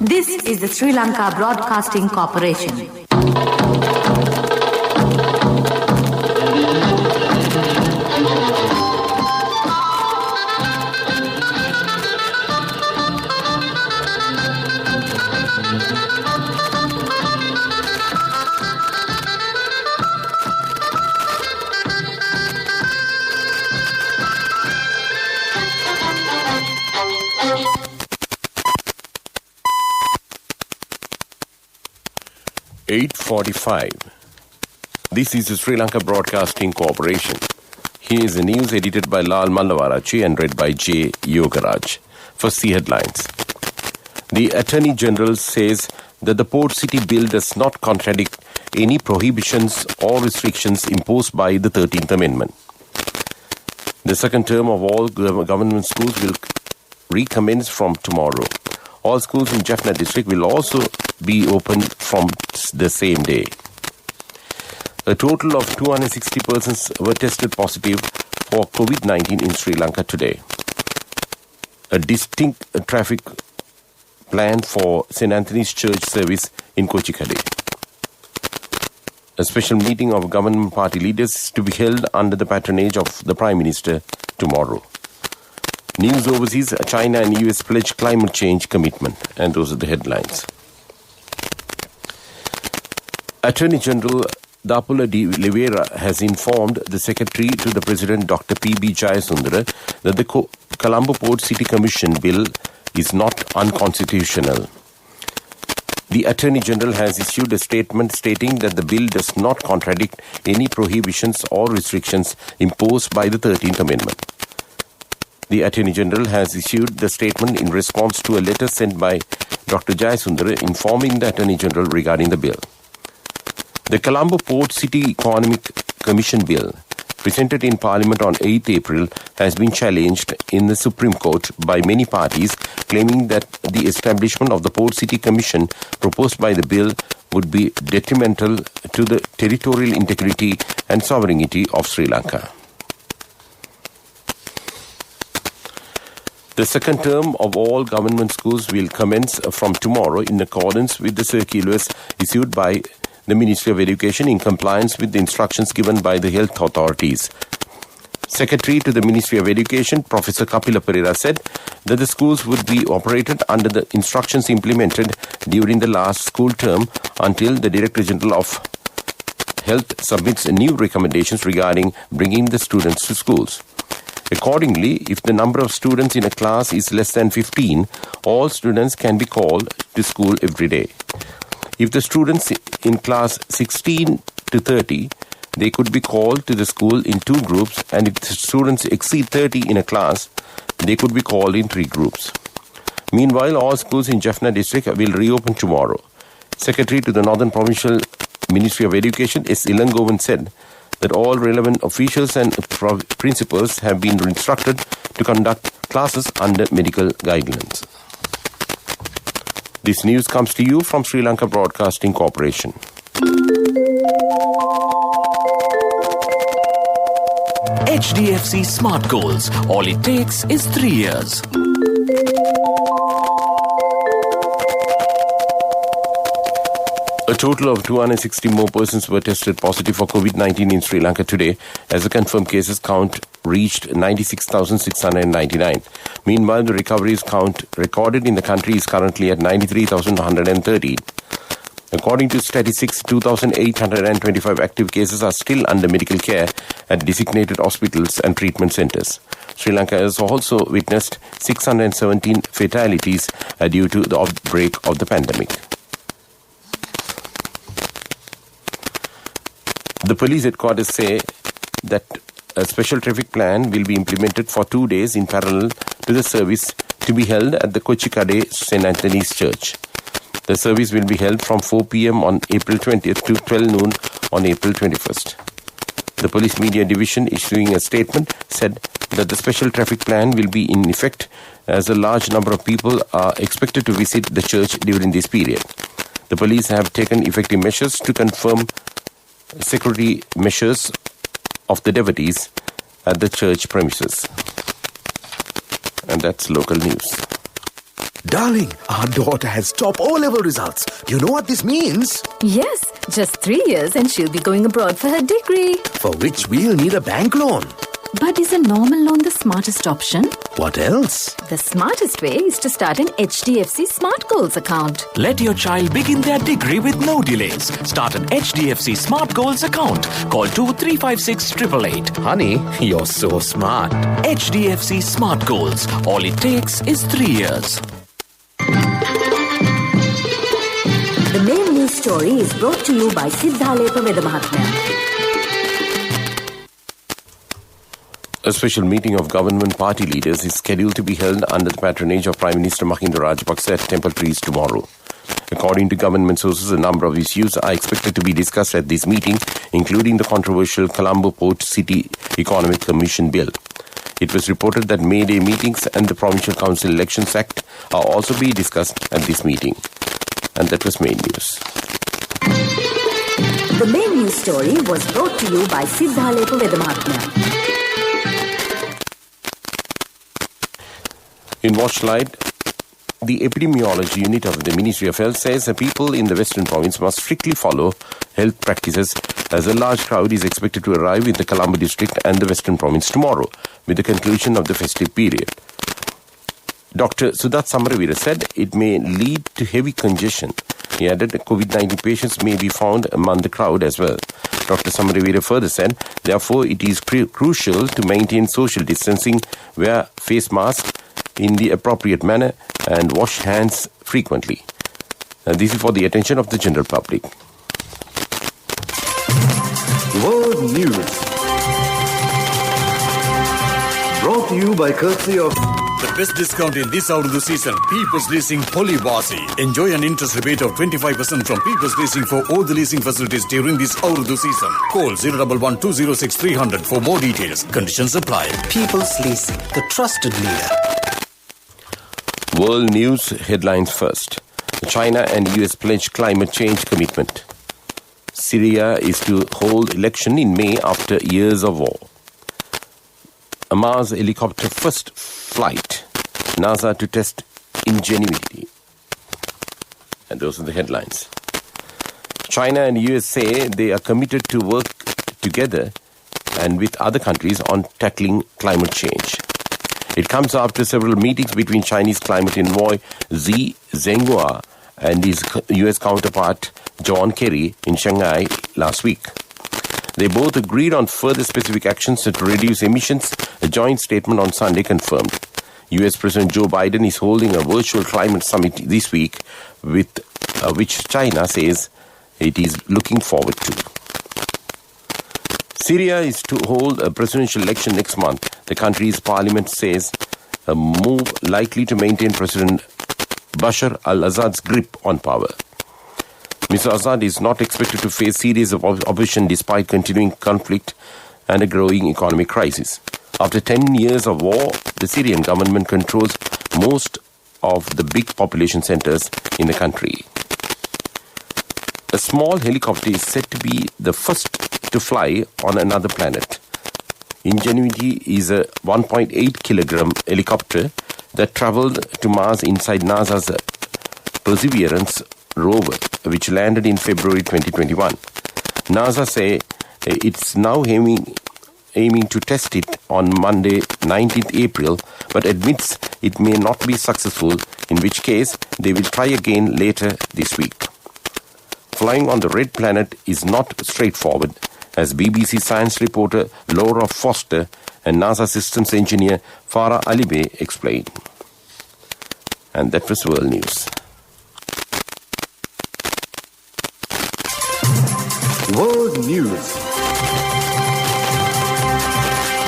This is the Sri Lanka Broadcasting Corporation. (8:45). This is the Sri Lanka Broadcasting Corporation. Here is the news edited by Lal Mallavarachi and read by J. Yogaraj. First, the headlines. The Attorney General says that the Port City Bill does not contradict any prohibitions or restrictions imposed by the 13th Amendment. The second term of all government schools will recommence from tomorrow. All schools in Jaffna district will also be open from the same day. A total of 260 persons were tested positive for COVID-19 in Sri Lanka today. A distinct traffic plan for St. Anthony's Church service in Kochikade. A special meeting of government party leaders is to be held under the patronage of the Prime Minister tomorrow. News overseas, China and US pledge climate change commitment. And those are the headlines. Attorney General Dapula de Oliveira has informed the Secretary to the President Dr. P.B. Jayasundara that the Colombo Port City Commission Bill is not unconstitutional. The Attorney General has issued a statement stating that the bill does not contradict any prohibitions or restrictions imposed by the 13th Amendment. The Attorney General has issued the statement in response to a letter sent by Dr. Jayasundara informing the Attorney General regarding the bill. The Colombo Port City Economic Commission Bill, presented in Parliament on 8 April, has been challenged in the Supreme Court by many parties, claiming that the establishment of the Port City Commission proposed by the bill would be detrimental to the territorial integrity and sovereignty of Sri Lanka. The second term of all government schools will commence from tomorrow in accordance with the circulars issued by the Ministry of Education in compliance with the instructions given by the health authorities. Secretary to the Ministry of Education, Professor Kapila Perera, said that the schools would be operated under the instructions implemented during the last school term until the Director General of Health submits new recommendations regarding bringing the students to schools. Accordingly, if the number of students in a class is less than 15, all students can be called to school every day. If the students in class 16 to 30, they could be called to the school in 2 groups, and if the students exceed 30 in a class, they could be called in 3 groups. Meanwhile, all schools in Jaffna district will reopen tomorrow. Secretary to the Northern Provincial Ministry of Education, S. Ilangovan, said that all relevant officials and principals have been instructed to conduct classes under medical guidelines. This news comes to you from Sri Lanka Broadcasting Corporation. HDFC Smart Goals. All it takes is 3 years. A total of 260 more persons were tested positive for COVID-19 in Sri Lanka today, as the confirmed cases count reached 96,699. Meanwhile, the recoveries count recorded in the country is currently at 93,113. According to statistics, 2,825 active cases are still under medical care at designated hospitals and treatment centers. Sri Lanka has also witnessed 617 fatalities due to the outbreak of the pandemic. The police headquarters say that a special traffic plan will be implemented for 2 days in parallel to the service to be held at the Kochikade St. Anthony's Church. The service will be held from 4 p.m. on April 20th to 12 noon on April 21st. The Police Media Division, issuing a statement, said that the special traffic plan will be in effect as a large number of people are expected to visit the church during this period. The police have taken effective measures to confirm security measures of the devotees at the church premises. And that's local news. Darling, our daughter has top O-level results. You know what this means? Yes, just 3 years and she'll be going abroad for her degree. For which we'll need a bank loan. But is a normal loan the smartest option? What else? The smartest way is to start an HDFC Smart Goals account. Let your child begin their degree with no delays. Start an HDFC Smart Goals account. Call 2356 888. Honey, you're so smart. HDFC Smart Goals. All it takes is 3 years. The main news story is brought to you by Siddhalepa Vedamahatmya. A special meeting of government party leaders is scheduled to be held under the patronage of Prime Minister Mahinda Rajapaksa at Temple Trees tomorrow. According to government sources, a number of issues are expected to be discussed at this meeting, including the controversial Colombo Port City Economic Commission Bill. It was reported that May Day meetings and the Provincial Council Elections Act are also being discussed at this meeting. And that was main news. The main news story was brought to you by Siddhalepa Vedamahatmya. In Watchlight, the epidemiology unit of the Ministry of Health says that people in the Western Province must strictly follow health practices as a large crowd is expected to arrive in the Colombo district and the Western Province tomorrow with the conclusion of the festive period. Dr. Sudath Samaravira said it may lead to heavy congestion. He added COVID-19 patients may be found among the crowd as well. Dr. Samaravira further said, therefore it is crucial to maintain social distancing, wear face masks in the appropriate manner and wash hands frequently. This is for the attention of the general public. World News. Brought to you by courtesy of the best discount in this out of the season. People's Leasing Polybasi. Enjoy an interest rebate of 25% from People's Leasing for all the leasing facilities during this out of the season. Call 011 206 300 for more details. Conditions apply. People's Leasing, the trusted leader. World News headlines first. China and US pledge climate change commitment. Syria is to hold election in May after years of war. A Mars helicopter first flight. NASA to test ingenuity. And those are the headlines. China and US say they are committed to work together and with other countries on tackling climate change. It comes after several meetings between Chinese climate envoy Xi Zhenghua and his US counterpart John Kerry in Shanghai last week. They both agreed on further specific actions to reduce emissions, a joint statement on Sunday confirmed. US President Joe Biden is holding a virtual climate summit this week, with which China says it is looking forward to. Syria is to hold a presidential election next month. The country's parliament says a move likely to maintain President Bashar al-Assad's grip on power. Mr. Assad is not expected to face serious opposition despite continuing conflict and a growing economic crisis. After 10 years of war, the Syrian government controls most of the big population centers in the country. A small helicopter is said to be the first to fly on another planet. Ingenuity is a 1.8 kilogram helicopter that traveled to Mars inside NASA's Perseverance rover, which landed in February 2021. NASA say it's now aiming to test it on Monday, 19th April, but admits it may not be successful, in which case they will try again later this week. Flying on the red planet is not straightforward, as BBC science reporter Laura Foster and NASA systems engineer Farah Alibe explained. And that was World News. World News.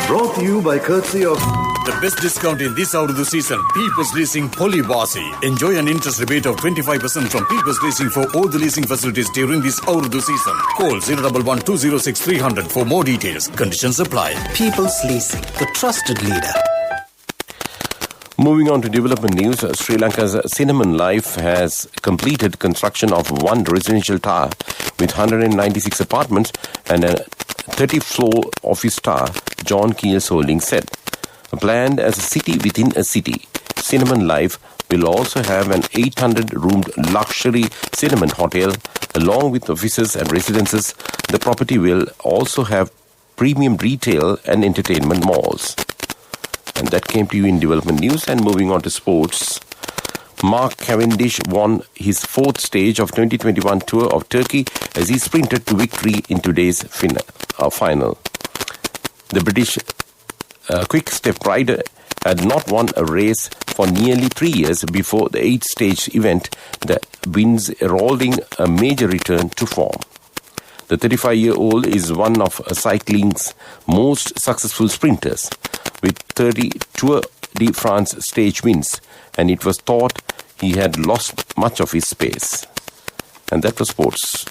Brought to you by courtesy of the best discount in this out of the season. People's Leasing Polybasi. Enjoy an interest rebate of 25% from People's Leasing for all the leasing facilities during this out of the season. Call 011 206 300 for more details. Conditions apply. People's Leasing, the trusted leader. Moving on to development news, Sri Lanka's Cinnamon Life has completed construction of one residential tower with 196 apartments and a 30-floor office tower, John Keels Holdings said. Planned as a city within a city, Cinnamon Life will also have an 800-roomed luxury Cinnamon Hotel. Along with offices and residences, the property will also have premium retail and entertainment malls. And that came to you in development news. And moving on to sports. Mark Cavendish won his fourth stage of 2021 Tour of Turkey as he sprinted to victory in today's final. The British quick-step rider had not won a race for nearly 3 years before the 8th-stage event, the winds heralding a major return to form. The 35-year-old is one of cycling's most successful sprinters, with 30 Tour de France stage wins, and it was thought he had lost much of his pace. And that was sports.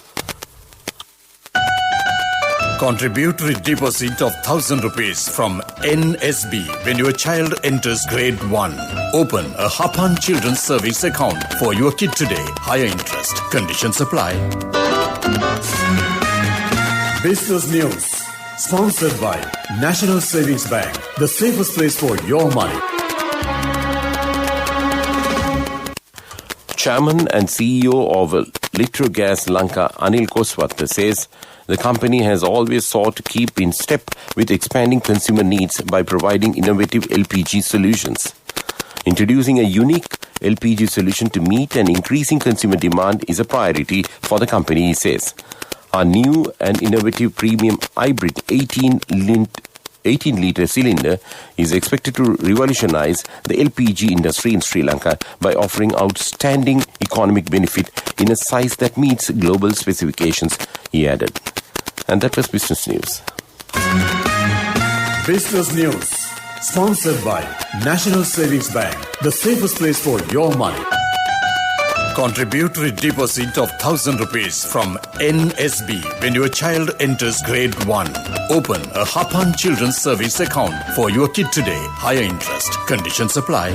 Contributory deposit of 1,000 rupees from NSB when your child enters grade 1. Open a Hapan Children's Service account for your kid today. Higher interest. Conditions apply. Business News. Sponsored by National Savings Bank. The safest place for your money. Chairman and CEO of Litrogas Lanka, Anil Koswat, says the company has always sought to keep in step with expanding consumer needs by providing innovative LPG solutions. Introducing a unique LPG solution to meet an increasing consumer demand is a priority for the company, he says. Our new and innovative premium hybrid 18-litre cylinder is expected to revolutionize the LPG industry in Sri Lanka by offering outstanding economic benefit in a size that meets global specifications, he added. And that was Business News. Business News. Sponsored by National Savings Bank. The safest place for your money. Contributory deposit of 1,000 rupees from NSB when your child enters grade 1. Open a Hapan Children's Service account for your kid today. Higher interest. Conditions apply.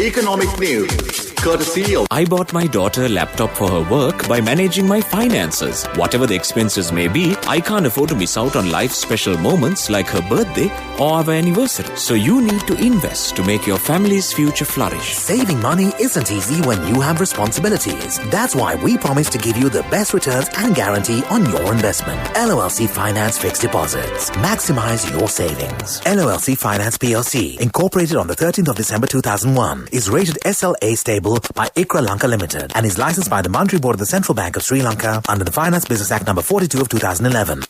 Economic news, courtesy of... I bought my daughter a laptop for her work by managing my finances. Whatever the expenses may be, I can't afford to miss out on life's special moments like her birthday or our anniversary. So you need to invest to make your family's future flourish. Saving money isn't easy when you have responsibilities. That's why we promise to give you the best returns and guarantee on your investment. LOLC Finance Fixed Deposits. Maximize your savings. LOLC Finance PLC, incorporated on the 13th of December 2001, is rated SLA stable by ICRA Lanka Limited and is licensed by the Monetary Board of the Central Bank of Sri Lanka under the Finance Business Act number 42 of 2011.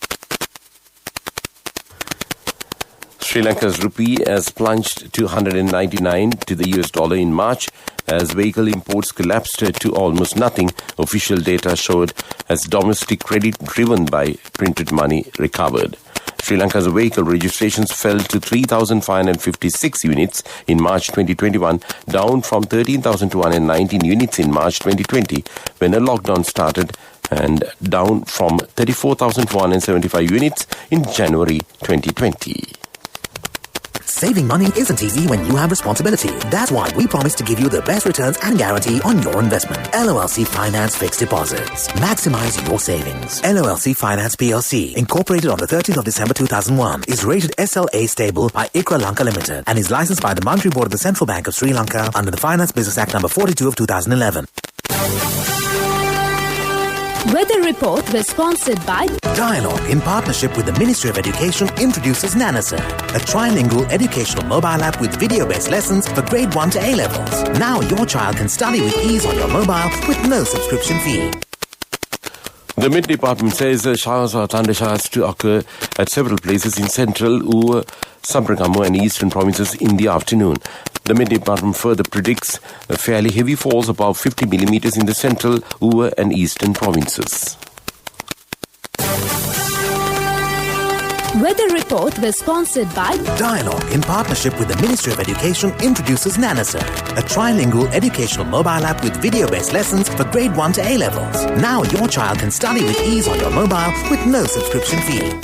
Sri Lanka's rupee has plunged to 199 to the US dollar in March as vehicle imports collapsed to almost nothing, official data showed, as domestic credit driven by printed money recovered. Sri Lanka's vehicle registrations fell to 3,556 units in March 2021, down from 13,219 units in March 2020 when a lockdown started, and down from 34,475 units in January 2020. Saving money isn't easy when you have responsibility. That's why we promise to give you the best returns and guarantee on your investment. LOLC Finance Fixed Deposits. Maximize your savings. LOLC Finance PLC, incorporated on the 13th of December 2001, is rated SLA stable by ICRA Lanka Limited and is licensed by the Monetary Board of the Central Bank of Sri Lanka under the Finance Business Act number 42 of 2011. Weather report was sponsored by Dialogue, in partnership with the Ministry of Education, introduces NanaSir, a trilingual educational mobile app with video-based lessons for grade 1 to A-levels. Now your child can study with ease on your mobile with no subscription fee. The Met Department says showers or thundershowers to occur at several places in central Uva, Sabragamu and eastern provinces in the afternoon. The Met Department further predicts fairly heavy falls above 50 millimeters in the central Uva and eastern provinces. Weather report was sponsored by Dialogue, in partnership with the Ministry of Education, introduces NanaSir, a trilingual educational mobile app with video-based lessons for grade 1 to A-levels. Now your child can study with ease on your mobile with no subscription fee.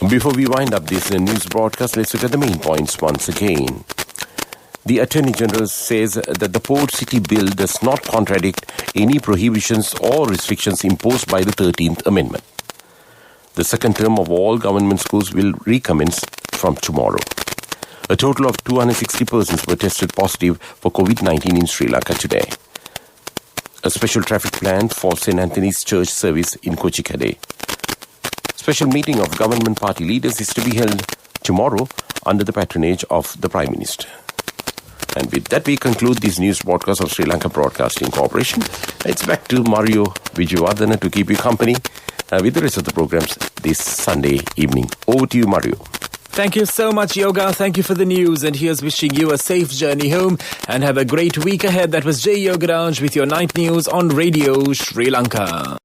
Before we wind up this news broadcast, let's look at the main points once again. The Attorney General says that the Port City Bill does not contradict any prohibitions or restrictions imposed by the 13th Amendment. The second term of all government schools will recommence from tomorrow. A total of 260 persons were tested positive for COVID-19 in Sri Lanka today. A special traffic plan for St. Anthony's Church service in Kochikade. Special meeting of government party leaders is to be held tomorrow under the patronage of the Prime Minister. And with that, we conclude this news broadcast of Sri Lanka Broadcasting Corporation. It's back to Mario Vijayawardena to keep you company with the rest of the programs this Sunday evening. Over to you, Mario. Thank you so much, Yoga. Thank you for the news. And here's wishing you a safe journey home and have a great week ahead. That was Jay Yogaraj with your night news on Radio Sri Lanka.